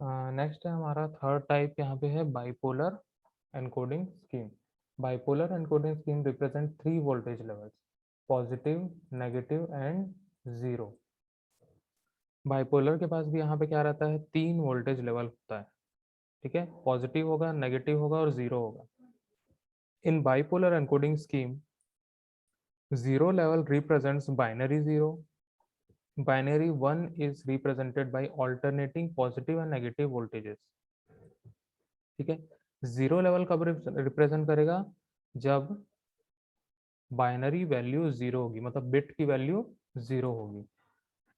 Next है हमारा third type, यहाँ पे है bipolar encoding scheme. Bipolar encoding scheme represent three voltage levels, positive, negative and zero. Bipolar के पास भी यहाँ पे क्या रहता है, तीन वोल्टेज लेवल होता है। ठीक है, पॉजिटिव होगा, नेगेटिव होगा और जीरो होगा। In bipolar encoding scheme, zero level represents binary zero. Binary 1 is represented by alternating positive and negative voltages. ठीक है, जीरो लेवल कब रिप्रेजेंट करेगा, जब बाइनरी वैल्यू जीरो होगी, मतलब बिट की वैल्यू जीरो होगी।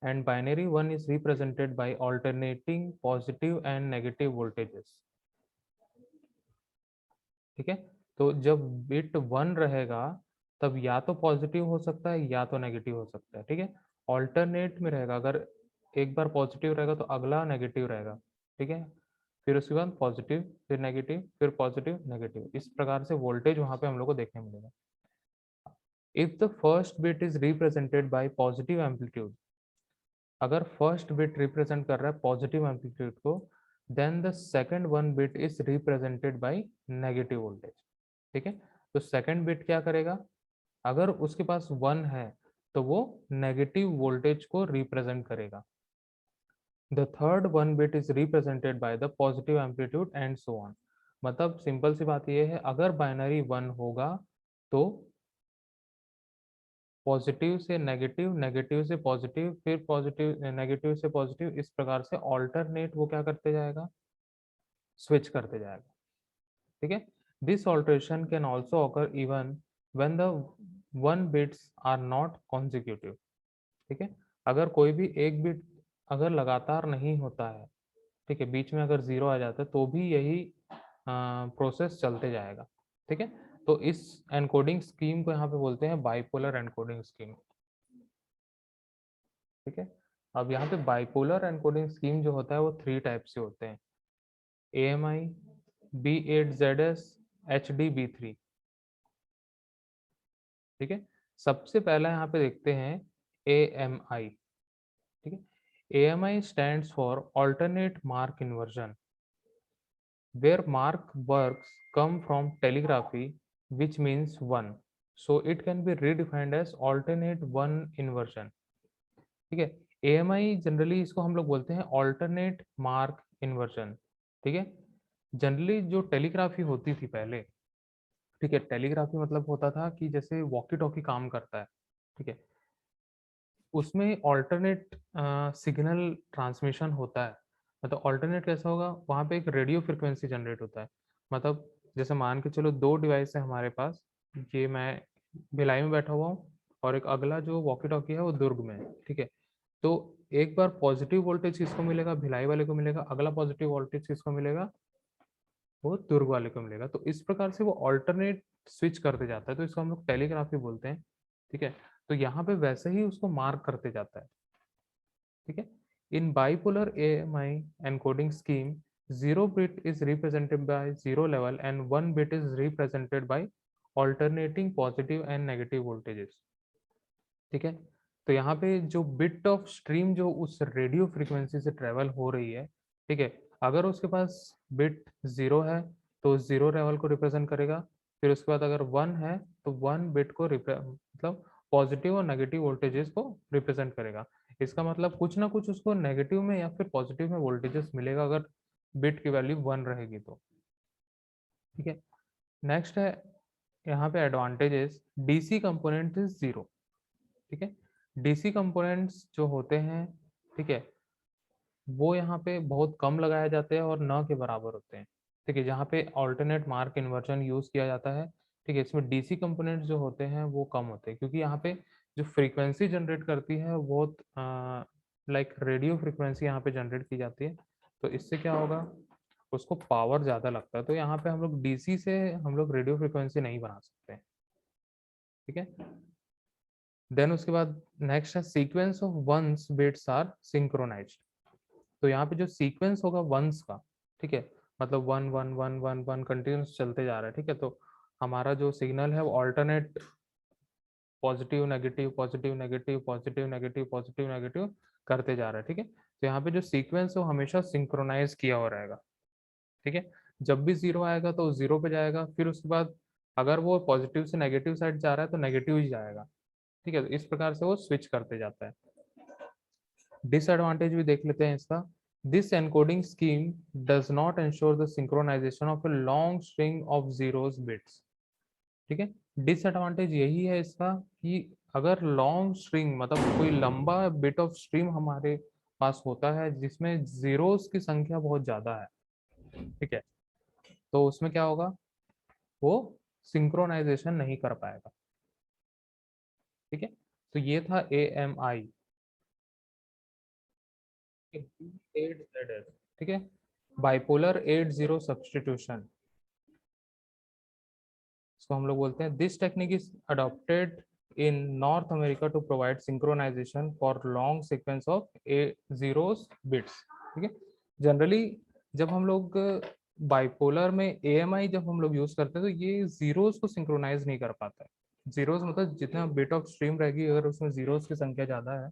And binary 1 is represented by alternating positive and negative voltages. ठीक है, तो जब बिट 1 रहेगा तब या तो पॉजिटिव हो सकता है या तो नेगेटिव हो सकता है। ठीक है, ऑल्टरनेट में रहेगा, अगर एक बार पॉजिटिव रहेगा तो अगला नेगेटिव रहेगा। ठीक है, फिर उसके बाद पॉजिटिव, फिर नेगेटिव, फिर पॉजिटिव, नेगेटिव, इस प्रकार से वोल्टेज वहां पे हम लोग को देखने मिलेगा। If the first bit is represented by positive amplitude, अगर फर्स्ट बिट रिप्रेजेंट कर रहा है पॉजिटिव एम्पलीट्यूड को, then the second one bit is represented by negative voltage. ठीक है, तो सेकंड बिट क्या करेगा, अगर उसके पास वन है तो वो नेगेटिव वोल्टेज को रिप्रेजेंट करेगा। The third one bit is represented by the positive amplitude and so on. मतलब सिंपल सी बात यह है, अगर बाइनरी वन होगा तो पॉजिटिव से नेगेटिव, नेगेटिव से पॉजिटिव, फिर पॉजिटिव नेगेटिव से पॉजिटिव, इस प्रकार से ऑल्टरनेट वो क्या करते जाएगा, स्विच करते जाएगा। ठीक है, this alteration can also occur even when the one bits are not consecutive. ठीक है, अगर कोई भी एक बिट अगर लगातार नहीं होता है, ठीक है, बीच में अगर जीरो आ जाता है तो भी यही प्रोसेस चलते जाएगा। ठीक है, तो इस एनकोडिंग स्कीम को यहाँ पे बोलते हैं बाइपोलर एनकोडिंग स्कीम। ठीक है, अब यहाँ पे बाइपोलर एनकोडिंग स्कीम जो होता है वो थ्री टाइप से होते हैं, AMI, B8ZS, HD B3। ठीक है, सबसे पहला यहाँ पे देखते हैं AMI। ठीक है, AMI stands for alternate mark inversion, where mark works come from telegraphy, which means one, so it can be redefined as alternate one inversion। ठीक है, AMI जनरली इसको हम लोग बोलते हैं ऑल्टरनेट मार्क इन्वर्जन। ठीक है, जनरली जो टेलीग्राफी होती थी पहले, ठीक है, टेलीग्राफी मतलब होता था कि जैसे वॉकी टॉकी काम करता है। ठीक है, उसमें ऑल्टरनेट सिग्नल ट्रांसमिशन होता है। मतलब ऑल्टरनेट कैसा होगा, वहाँ पे एक रेडियो फ्रिक्वेंसी जनरेट होता है। मतलब जैसे मान के चलो दो डिवाइस है हमारे पास, ये मैं भिलाई में बैठा हुआ हूँ और एक अगला जो वॉकी टॉकी है वो दुर्ग में है। ठीक है, तो एक बार पॉजिटिव वोल्टेज किसको मिलेगा, भिलाई वाले को मिलेगा, अगला पॉजिटिव वोल्टेज किसको मिलेगा, वो दुर्ग वाले को मिलेगा। तो इस प्रकार से वो ऑल्टरनेट स्विच करते जाता है, तो इसको हम लोग टेलीग्राफी बोलते हैं। ठीक है, तो यहाँ पे वैसे ही उसको मार्क करते जाता है। ठीक है, in bipolar AMI encoding scheme, zero bit is represented by zero level and one bit is represented by alternating positive and negative voltages. ठीक है, तो यहाँ पे जो बिट ऑफ स्ट्रीम जो उस रेडियो फ्रीक्वेंसी से ट्रेवल हो रही है, ठीक है, अगर उसके पास बिट जीरो है तो जीरो लेवल को रिप्रेजेंट करेगा। फिर उसके बाद अगर वन है तो वन बिट को मतलब पॉजिटिव और नेगेटिव वोल्टेजेस को रिप्रेजेंट करेगा। इसका मतलब कुछ ना कुछ उसको नेगेटिव में या फिर पॉजिटिव में वोल्टेजेस मिलेगा अगर बिट की वैल्यू वन रहेगी तो। ठीक है, नेक्स्ट है यहाँ पे advantages, DC component is zero. ठीक है, डीसी कंपोनेंट्स जो होते हैं, ठीक है, वो यहाँ पे बहुत कम लगाए जाते हैं और न के बराबर होते हैं। ठीक है, जहाँ पे ऑल्टरनेट मार्क इन्वर्जन यूज किया जाता है, ठीक है, इसमें डीसी कंपोनेंट्स जो होते हैं वो कम होते हैं, क्योंकि यहाँ पे जो फ्रीक्वेंसी जनरेट करती है वो लाइक रेडियो फ्रीक्वेंसी यहाँ पे जनरेट की जाती है। तो इससे क्या होगा, उसको पावर ज़्यादा लगता है, तो यहाँ पे हम लोग डीसी से हम लोग रेडियो फ्रीक्वेंसी नहीं बना सकते। ठीक है, देन उसके बाद नेक्स्ट है sequence of ones bits are synchronized. तो यहाँ पे जो सीक्वेंस होगा वंस का, ठीक है, मतलब one one one one one continuous चलते जा रहा है। ठीक है, तो हमारा जो सिग्नल है वो alternate positive negative positive negative positive negative positive negative, करते जा रहा है, ठीक है। तो यहाँ पे जो सीक्वेंस है वो हमेशा सिंक्रोनाइज किया हो रहेगा, ठीक है। जब भी जीरो आएगा तो जीरो पे जाएगा, फिर उसके बाद अगर वो पॉजिटिव से नेगेटिव साइड जा रहा है तो नेगेटिव ही जाएगा, ठीक है। तो इस प्रकार से वो स्विच करते जाता है। डिसएडवांटेज भी देख लेते हैं इसका। This encoding scheme does not ensure the synchronization of a long string of zeros bits, ठीक है। डिसएडवांटेज यही है इसका कि अगर लॉन्ग स्ट्रिंग मतलब कोई लंबा बिट ऑफ स्ट्रीम हमारे पास होता है जिसमें जीरोस की संख्या बहुत ज्यादा है, ठीक है, तो उसमें क्या होगा, वो सिंक्रोनाइजेशन नहीं कर पाएगा, ठीक है। तो ये था AMI, 8ZS, ठीक है। बाइपोलर 80 सब्सटीट्यूशन, इसको हम लोग बोलते हैं। This technique is adopted in North America to provide synchronization for long sequence of a zeros bits, ठीक है। जनरली जब हम लोग बाइपोलर में AMI जब हम लोग यूज करते हैं तो ये जीरोस को सिंक्रोनाइज नहीं कर पाता है। जीरोस मतलब जितना बिट ऑफ स्ट्रीम रहेगी अगर उसमें जीरोस की संख्या ज्यादा है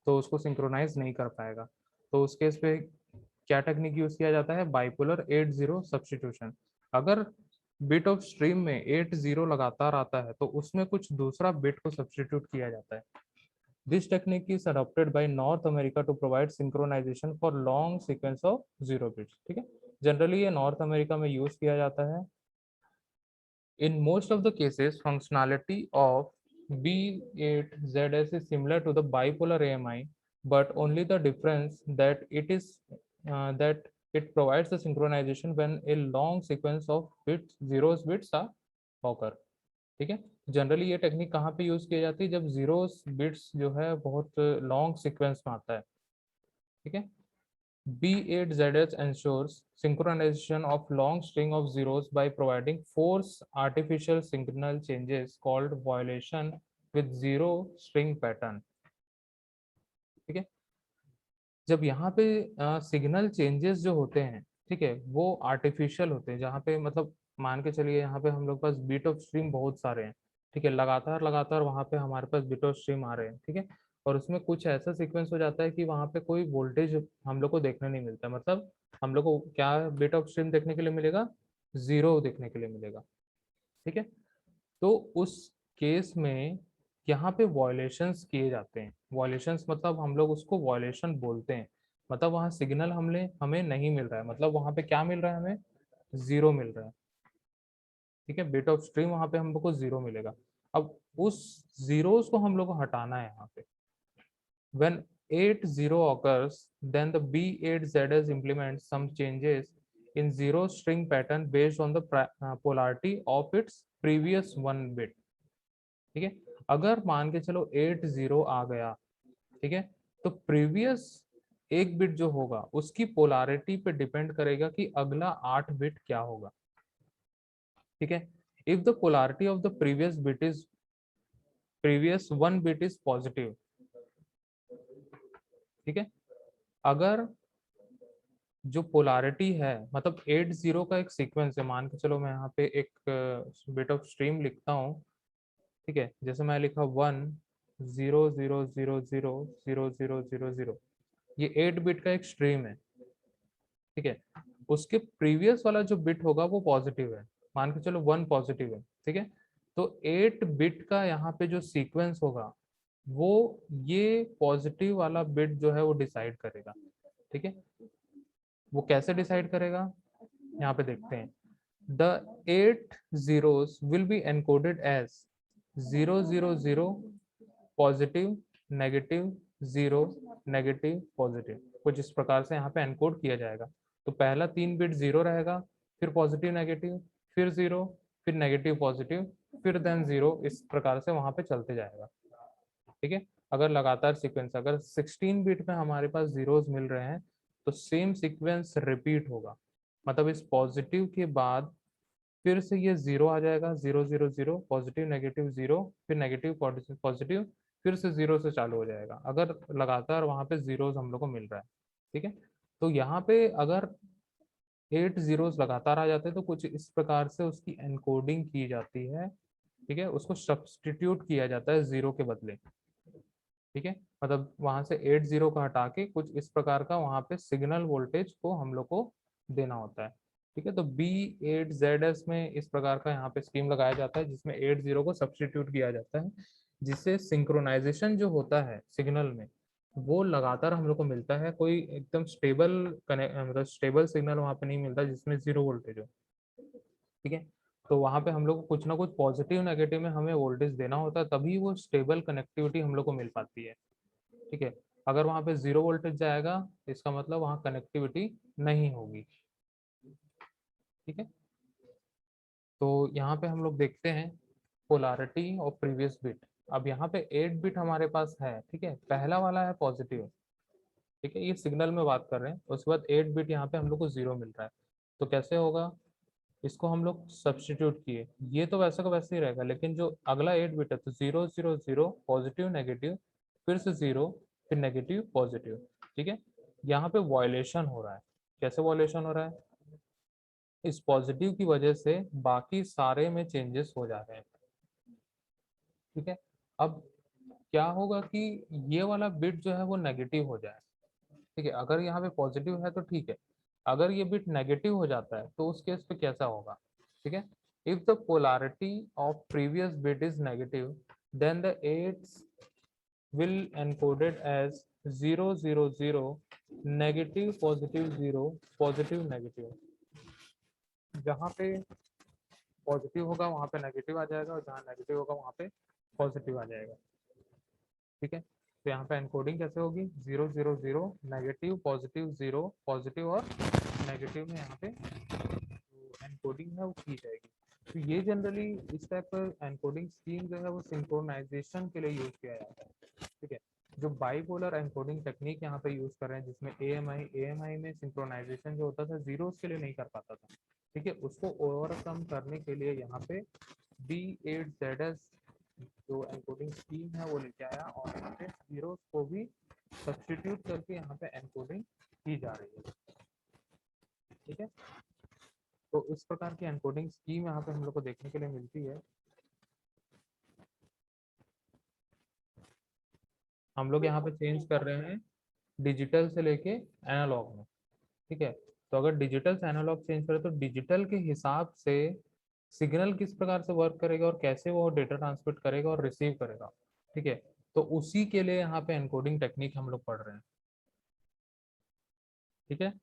तो उसको सिंक्रोनाइज नहीं कर पाएगा। तो उस केस पे क्या टेक्निक यूज किया जाता है, बाइपोलर 80 सब्सटीट्यूशन। अगर बिट ऑफ स्ट्रीम में 80 लगातार आता है तो उसमें कुछ दूसरा बिट को सब्सटीट्यूट किया जाता है। This technique is adopted by North America to provide synchronization for long sequence of zero bits, ठीक है। जनरली ये नॉर्थ अमेरिका में यूज किया जाता है। In most of the cases, functionality of B8ZS is similar to the bipolar AMI, but only the difference that it provides the synchronization when a long sequence of bits are occur, ठीक है। Generally ये technique कहाँ पे use की जाती है, जब zeros bits जो है बहुत लॉन्ग सीक्वेंस में आता है, ठीक है। B8ZS ensures synchronization of long string of zeros by providing force artificial signal changes called violation with zero string pattern, ठीक है। जब यहाँ पे सिग्नल चेंजेस जो होते हैं, ठीक है, वो आर्टिफिशियल होते हैं, जहाँ पे मतलब मान के चलिए यहाँ पे हम लोग पास बीट ऑफ स्ट्रीम बहुत सारे हैं, ठीक है, लगातार लगातार वहाँ पे हमारे पास बीट ऑफ स्ट्रीम आ रहे हैं, ठीक है। और उसमें कुछ ऐसा सीक्वेंस हो जाता है कि वहाँ पे कोई वोल्टेज हम लोग को देखने नहीं मिलता, मतलब हम लोग को क्या बीट ऑफ स्ट्रीम देखने के लिए मिलेगा, जीरो देखने के लिए मिलेगा, ठीक है। तो उस केस में यहाँ पे वॉयलेशंस किए जाते हैं। वॉयलेशंस मतलब हम लोग उसको वॉयलेशन बोलते हैं, मतलब वहाँ सिग्नल हमने हमें नहीं मिल रहा है, मतलब वहाँ पे क्या मिल रहा है, हमें जीरो मिल रहा है, ठीक है। बिट ऑफ स्ट्रीम वहाँ पे हम लोग को जीरो मिलेगा। अब उस जीरोस को हम लोग को हटाना है यहाँ पे। when 80 occurs, then the B8ZS implements some changes in zero string pattern based on the polarity of its previous one bit, ठीक है। अगर मान के चलो 80 आ गया, ठीक है, तो प्रीवियस एक बिट जो होगा उसकी पोलारिटी पे डिपेंड करेगा कि अगला 8 बिट क्या होगा, ठीक है। If the polarity of the previous one bit is positive, ठीक है, अगर जो पोलारिटी है मतलब 80 का एक सीक्वेंस है, मान के चलो मैं यहाँ पे एक बिट ऑफ स्ट्रीम लिखता हूँ, ठीक है, जैसे मैं लिखा 1 0 0 0 0 0 0 0 ये 8 बिट का एक स्ट्रीम है, ठीक है। उसके प्रीवियस वाला जो बिट होगा वो पॉजिटिव है, मान के चलो 1 पॉजिटिव है, ठीक है। तो 8 बिट का यहाँ पे जो सीक्वेंस होगा वो ये पॉजिटिव वाला बिट जो है वो डिसाइड करेगा, ठीक है। वो कैसे डिसाइड करेगा, यहाँ पे देखते हैं। The 8 zeros will be encoded as 0 0 0 positive negative 0 negative positive, कुछ इस प्रकार से यहाँ पे एनकोड किया जाएगा। तो पहला 3 बिट जीरो रहेगा, फिर पॉजिटिव नेगेटिव, फिर जीरो, फिर नेगेटिव पॉजिटिव, फिर देन जीरो, इस प्रकार से वहां पे चलते जाएगा, ठीक है। अगर लगातार सीक्वेंस अगर 16 बिट में हमारे पास जीरोस मिल रहे हैं तो सेम सीक्वेंस रिपीट होगा, मतलब इस पॉजिटिव के बाद फिर से ये जीरो आ जाएगा, 0 0 0 पॉजिटिव नेगेटिव जीरो, फिर नेगेटिव पॉजिटिव, फिर से जीरो से चालू हो जाएगा, अगर लगातार वहां पे जीरोस हम लोग को मिल रहा है, ठीक है। तो यहाँ पे अगर 8 जीरोस लगातार आ जाते हैं तो कुछ इस प्रकार से उसकी एनकोडिंग की जाती है, ठीक है, उसको सब्सटीट्यूट किया जाता है जीरो के बदले, ठीक है, मतलब वहां से 80 का हटा के कुछ इस प्रकार का वहां पे सिग्नल वोल्टेज को हम लोग को देना होता है। ठीक है, तो B8ZS में इस प्रकार का यहाँ पे स्कीम लगाया जाता है जिसमें 80 को सब्सटीट्यूट किया जाता है, जिससे सिंक्रोनाइजेशन जो होता है सिग्नल में वो लगातार हम लोग को मिलता है। कोई एकदम स्टेबल कनेक्ट मतलब स्टेबल सिग्नल वहाँ पे नहीं मिलता जिसमें 0 वोल्टेज हो। ठीक है, तो वहाँ पे हम लोग को कुछ ना कुछ पॉजिटिव नेगेटिव में हमें वोल्टेज देना होता है, तभी वो स्टेबल कनेक्टिविटी हम लोग को मिल पाती है। ठीक है, अगर वहाँ पे 0 वोल्टेज जाएगा इसका मतलब वहाँ कनेक्टिविटी नहीं होगी। ठीक है, तो यहाँ पे हम लोग देखते हैं पोलैरिटी और प्रीवियस बिट। अब यहाँ पे 8 बिट हमारे पास है। ठीक है, पहला वाला है पॉजिटिव। ठीक है, ये सिग्नल में बात कर रहे हैं। उसके बाद 8 बिट यहाँ पे हम लोग को 0 मिल रहा है। तो कैसे होगा, इसको हम लोग सब्सटीट्यूट किए, ये तो वैसा का वैसे ही रहेगा, लेकिन जो अगला 8 बिट है तो 0 0 0 पॉजिटिव नेगेटिव, फिर से 0, फिर नेगेटिव पॉजिटिव। ठीक है, यहाँ पे वॉयलेशन हो रहा है। कैसे वॉयलेशन हो रहा है, इस पॉजिटिव की वजह से बाकी सारे में चेंजेस हो जा रहे हैं। ठीक है, अब क्या होगा कि ये वाला बिट जो है वो नेगेटिव हो जाए। ठीक है, अगर यहाँ पे पॉजिटिव है तो ठीक है, अगर ये बिट नेगेटिव हो जाता है तो उस केस पे कैसा होगा। ठीक है, if the polarity of previous bit is negative then the 8 will encoded as 0 0 0 negative positive 0 positive negative. जहाँ पे पॉजिटिव होगा वहाँ पे नेगेटिव आ जाएगा और जहाँ नेगेटिव होगा वहाँ पे पॉजिटिव आ जाएगा। ठीक है, तो यहाँ पे एनकोडिंग कैसे होगी, 0 0 0 नेगेटिव पॉजिटिव 0 पॉजिटिव और नेगेटिव में यहाँ पे एनकोडिंग है वो की जाएगी। तो ये जनरली इस टाइप का एनकोडिंग स्कीम जो है वो सिंक्रोनाइजेशन के लिए यूज किया जाता है। ठीक है, जो बाइपोलर एनकोडिंग टेक्निक यहाँ पे यूज कर रहे हैं जिसमें एएमआई में सिंक्रोनाइजेशन जो होता था जीरोस के लिए नहीं कर पाता था। ठीक है, उसको ओवरकम करने के लिए यहाँ पे B8ZS जो एनकोडिंग स्कीम है वो लेके आया और यहाँ पे जीरोस को भी सब्सटीट्यूट करके यहाँ पे एनकोडिंग की जा रही है। ठीक है, तो इस प्रकार की एनकोडिंग स्कीम यहाँ पे हम लोग को देखने के लिए मिलती है। हम लोग यहाँ पे चेंज कर रहे हैं डिजिटल से लेके एनालॉग में। ठीक है, तो अगर डिजिटल से एनालॉग चेंज करें तो डिजिटल के हिसाब से सिग्नल किस प्रकार से वर्क करेगा और कैसे वो डेटा ट्रांसमिट करेगा और रिसीव करेगा। ठीक है, तो उसी के लिए यहाँ पे एनकोडिंग टेक्निक हम लोग पढ़ रहे हैं। ठीक है,